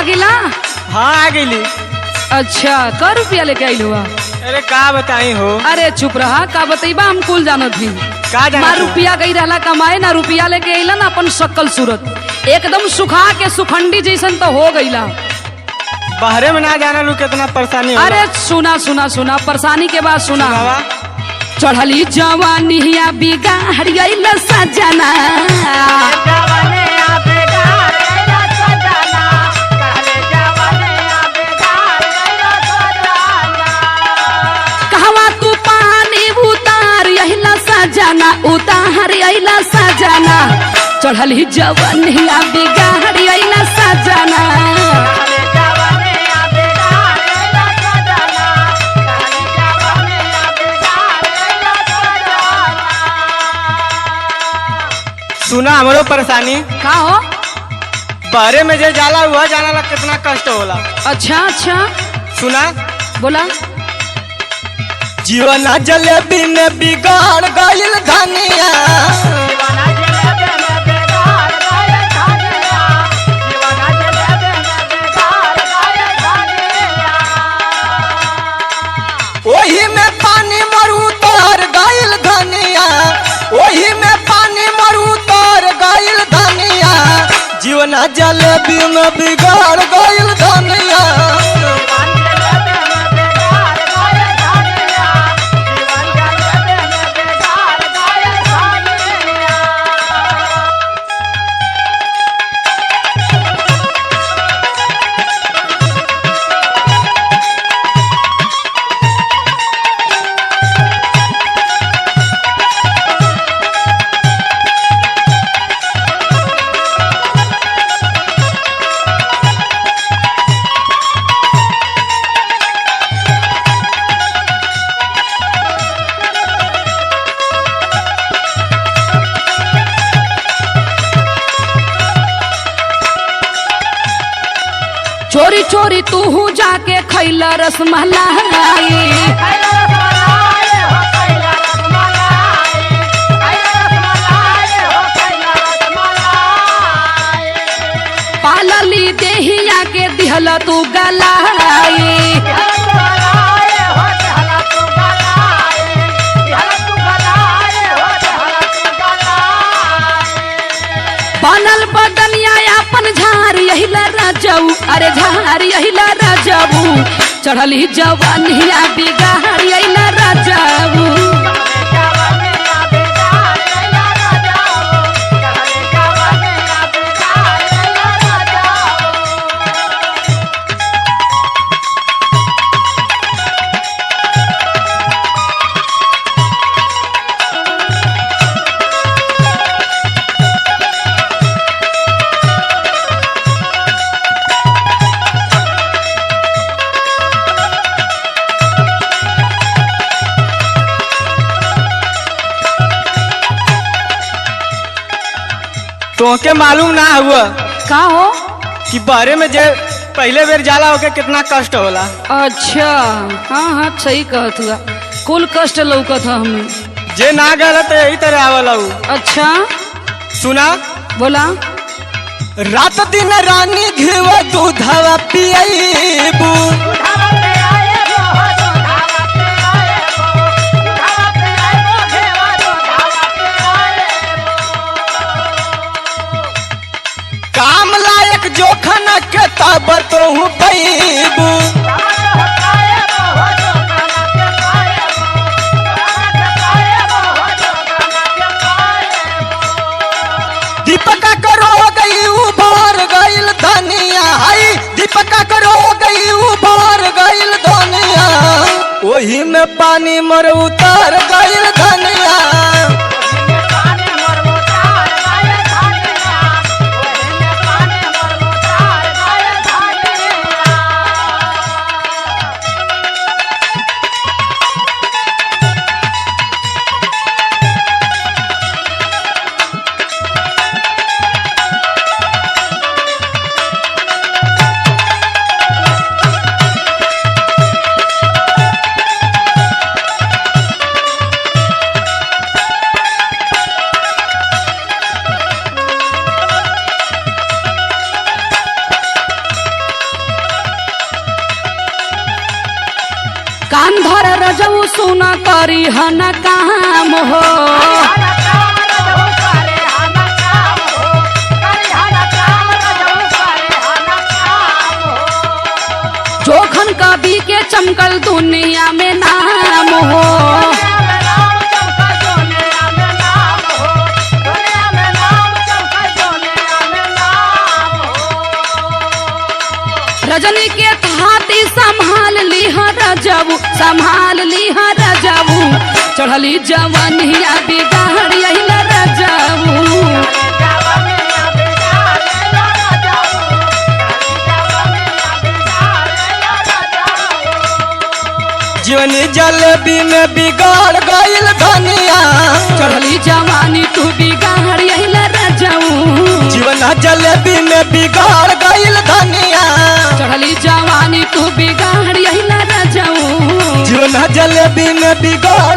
आ गिला? हाँ आ गई। अच्छा क रुपया लेके आई हुआ? अरे का बताई हो। अरे चुप रहा, का बतईबा हम कुल जानत ही। का जाना ना रुपया गई रहला कमाए, ना रुपया लेके अइला, ना अपन शक्ल सूरत एकदम सुखा के सुखंडी जैसन तो हो गईला। बहरे में ना जाना लू कितना परेशानी होला। अरे सुना सुना सुना परेशानी के बाद सुना। सुनावा। चढ़ली जवानिया बिगाड़ियल सजना, कहवा तू पानी उतार अहिला सजना, उतार अहिला सजना, चढ़ली जवानिया बिगाड़ियल सजना। सुना हमरो परेशानी। का हो? बहरे में जे जाला हुआ जाना ला कितना कष्ट होला। अच्छा अच्छा सुना। बोला। जीवन जलेबी में बिगाड़ गइल धनिया, ओही में पानी मर उतर गइल धनिया, ओही में पानी मर उतर गइल धनिया, जीवन जलेबी में बिगाड़ गइल धनिया। चोरी चोरी तू जाके खैला रसमलाई, पालली देहिया के दिहला तू गलाई। बनल बदनिया अपन झार यहिला राजऊ, अरे झार यहिला राजऊ, चढ़ली जवानिया बिगाड़ यहिला राजऊ। तोहके मालूम ना हुआ का हो? कि बहरे में जे पहले बेर जाला होके कितना कष्ट होला। अच्छा हाँ हाँ सही कहत हुआ, कुल कष्ट लौकत है हमें। जे ना गल तो यही तरह आवला हूँ। अच्छा सुना। बोला। रात दिन रानी घिव दूधवा पियबू, काम लायक जोखन के तब तो पैबू, दीपका करो गई उबार गइल धनिया, हाई दीपका करो गई उबार गइल धनिया, ओही में पानी मर उतर गइल धनिया। करी हन काम हो। जोखन कवि के चमकल दुनिया में नाम हो। रजनी के थाती संभाल ली रजबू, संभाल ली रजबू, चढ़ली जवनिया बिगाड़ यही रजबू। जीवनी जलेबी में बिगाड़ गइल धनिया, चढ़ली जवानी तू बिगाड़ यही रजबू। जीवन जलेबी में बिगाड़ गइल धनिया, चढ़ली जवानी तू बिगाड़ यही रजबू। जीवन जलेबी में बिगाड़